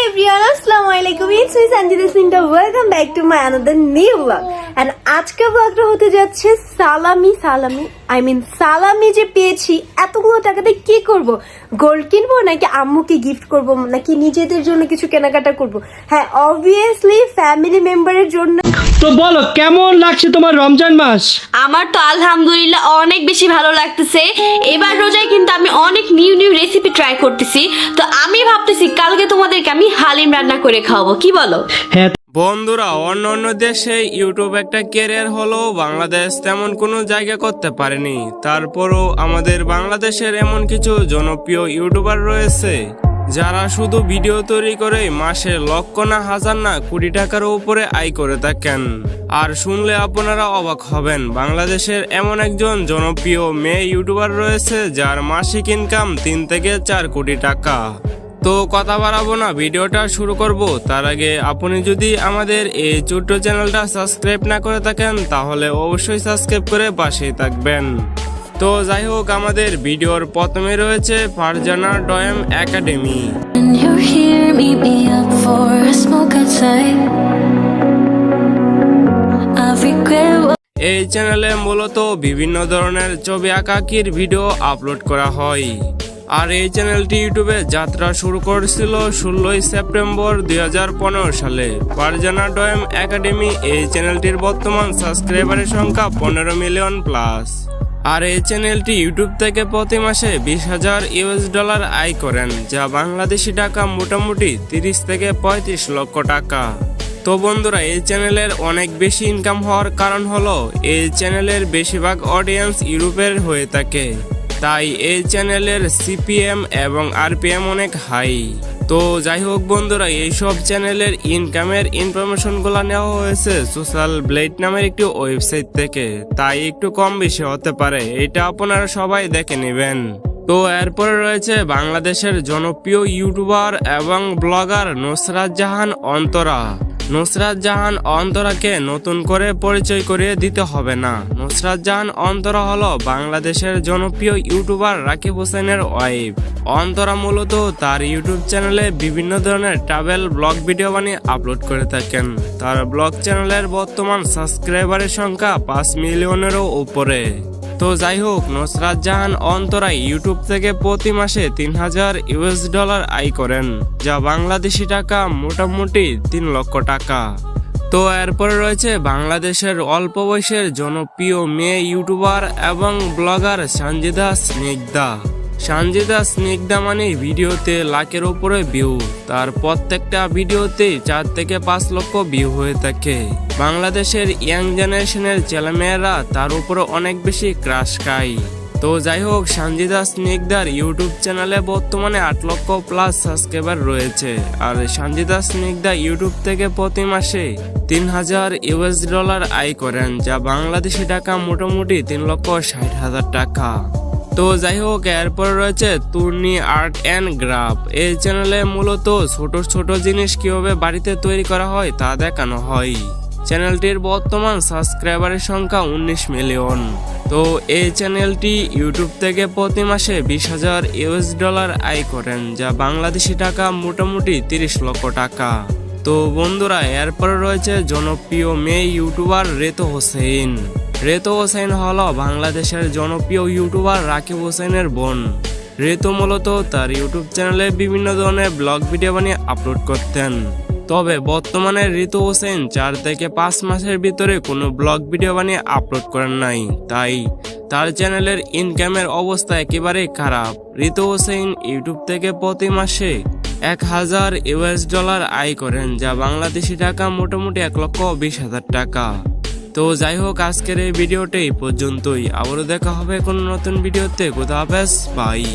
everyone, আসসালামু আলাইকুম। It's me Sanjida Sinta. Welcome back to my another new vlog. And আজকের vlogটা হতে যাচ্ছে সালামি যে পেয়েছি এতগুলো টাকাতে কি করব? গোল্ড কিনবো নাকি আম্মুকে গিফট করব নাকি নিজেদের জন্য কিছু কেনাকাটা করব? হ্যাঁ, অবভিয়াসলি ফ্যামিলি মেম্বারের জন্য। তো বলো কেমন লাগছে তোমার রমজান মাস? আমার তো আলহামদুলিল্লাহ অনেক বেশি ভালো লাগতেছে। এবার রোজায় কিন্তু আমি অনেক নিউ রেসিপি ট্রাই করতেছি। তো আমি ভাবতেছি কালকে তোমাদেরকে আমি হালিম রান্না করে খাওয়াবো, কি বলো? হ্যাঁ বন্ধুরা, অন্য দেশে ইউটিউব একটা ক্যারিয়ার হলো, বাংলাদেশ তেমন কোনো জায়গা করতে পারেনি। তারপরও আমাদের বাংলাদেশের এমন কিছু জনপ্রিয় ইউটিউবার রয়েছে যারা শুধু ভিডিও তৈরি করে মাসে লক্ষ না হাজার না কোটি টাকার উপরে আয় করে থাকেন। আর শুনলে আপনারা অবাক হবেন, বাংলাদেশের এমন একজন জনপ্রিয় মেয়ে ইউটিউবার রয়েছে যার মাসিক ইনকাম 3 থেকে 4 কোটি টাকা। তো কথা বাড়াবো না, ভিডিওটা শুরু করব। তার আগে আপনি যদি আমাদের এই ছোট্ট চ্যানেলটা সাবস্ক্রাইব না করে থাকেন তাহলে অবশ্যই সাবস্ক্রাইব করে পাশেই থাকবেন। তো যাই হোক, আমাদের ভিডিওর প্রথমে রয়েছে ফারজানা ডয়েম একাডেমি। এই চ্যানেলে মূলত বিভিন্ন ধরনের ছবি আঁকাকির ভিডিও আপলোড করা হয়। আর এই চ্যানেলটি ইউটিউবে যাত্রা শুরু করেছিল 16 সেপ্টেম্বর 2015 সালে। ফারজানা ডয়েম একাডেমি এই চ্যানেলটির বর্তমান সাবস্ক্রাইবারের সংখ্যা 15 মিলিয়ন প্লাস। আর এই চ্যানেলটি ইউটিউব থেকে প্রতি মাসে $20,000 আয় করেন, যা বাংলাদেশি টাকা মোটামুটি 30 থেকে 35 লক্ষ টাকা। তো বন্ধুরা, এই চ্যানেলের অনেক বেশি ইনকাম হওয়ার কারণ হলো এই চ্যানেলের বেশিরভাগ অডিয়েন্স ইউরোপের হয়ে থাকে, তাই এই চ্যানেলের সিপিএম এবং আরপিএম অনেক হাই। তো যাই হোক বন্ধুরা, এইসব চ্যানেলের ইনকামের ইনফরমেশনগুলো নেওয়া হয়েছে সোশ্যাল ব্লেড নামের একটি ওয়েবসাইট থেকে, তাই একটু কম বেশি হতে পারে, এটা আপনারা সবাই দেখে নেবেন। তো এরপরে রয়েছে বাংলাদেশের জনপ্রিয় ইউটিউবার এবং ব্লগার নুসরাত জাহান অন্তরা। নুসরাত জাহান অন্তরাকে নতুন করে পরিচয় করিয়ে দিতে হবে না। নুসরাত জাহান অন্তরা হলো বাংলাদেশের জনপ্রিয় ইউটিউবার রাকিব হোসেনের ওয়াইফ। অন্তরা মূলত তার ইউটিউব চ্যানেলে বিভিন্ন ধরনের ট্রাভেল ব্লগ ভিডিও বানিয়ে আপলোড করে থাকেন। তার ব্লগ চ্যানেলের বর্তমান সাবস্ক্রাইবারের সংখ্যা 5 মিলিয়নেরও উপরে। তো যাই হোক, নুসরাত জাহান অন্তরা ইউটিউব থেকে প্রতি মাসে $3,000 আয় করেন, যা বাংলাদেশি টাকা মোটামুটি 3 লক্ষ টাকা। তো এরপরে রয়েছে বাংলাদেশের অল্প বয়সের জনপ্রিয় মেয়ে ইউটিউবার এবং ব্লগার সানজিদা স্নিগ্ধা। সানজিদা স্নিগ্ধা মানে ভিডিওতে লাখের উপরে ভিউ, তার প্রত্যেকটা ভিডিওতে 4 থেকে 5 লক্ষ ভিউ হয়ে থাকে। বাংলাদেশের ইয়াং জেনারেশনের ছেলেমেয়েরা তার উপরে অনেক বেশি ক্রাশ খায়। তো যাই হোক, সানজিদা স্নিগ্ধার ইউটিউব চ্যানেলে বর্তমানে 8 লক্ষ প্লাস সাবস্ক্রাইবার রয়েছে। আর সানজিদা স্নিগ্ধা ইউটিউব থেকে প্রতি মাসে $3,000 আয় করেন, যা বাংলাদেশি টাকা মোটামুটি 3,60,000 টাকা। তো যাই হোক, এরপর রয়েছে তুর্নি আর্ট অ্যান্ড গ্রাফ। এই চ্যানেলে মূলত ছোট জিনিস কিভাবে বাড়িতে তৈরি করা হয় তা দেখানো হয়। চ্যানেলটির বর্তমান সাবস্ক্রাইবারের সংখ্যা 19 মিলিয়ন। তো এই চ্যানেলটি ইউটিউব থেকে প্রতি মাসে $20,000 আয় করেন, যা বাংলাদেশি টাকা মোটামুটি 30 লক্ষ টাকা। তো বন্ধুরা, এরপর রয়েছে জনপ্রিয় মেয়ে ইউটিউবার রেতো হোসেন। রেতো হোসেন হলো বাংলাদেশের জনপ্রিয় ইউটিউবার রাকিব হোসেনের বোন। রেতো মূলত তার ইউটিউব চ্যানেলে বিভিন্ন ধরনের ব্লগ ভিডিও বানিয়ে আপলোড করতেন। তবে বর্তমানে রেতো হোসেন 4 থেকে 5 মাসের ভিতরে কোনো ব্লগ ভিডিও বানিয়ে আপলোড করেন নাই, তাই তার চ্যানেলের ইনকামের অবস্থা একেবারেই খারাপ। রেতো হোসেন ইউটিউব থেকে প্রতি মাসে $1,000 আয় করেন, যা বাংলাদেশি টাকা মোটামুটি 1,20,000 টাকা। তো যাই হোক, আজকের এই ভিডিওটা এই পর্যন্তই। আবারও দেখা হবে কোনো নতুন ভিডিওতে। খোদা হাফেজ, বাই।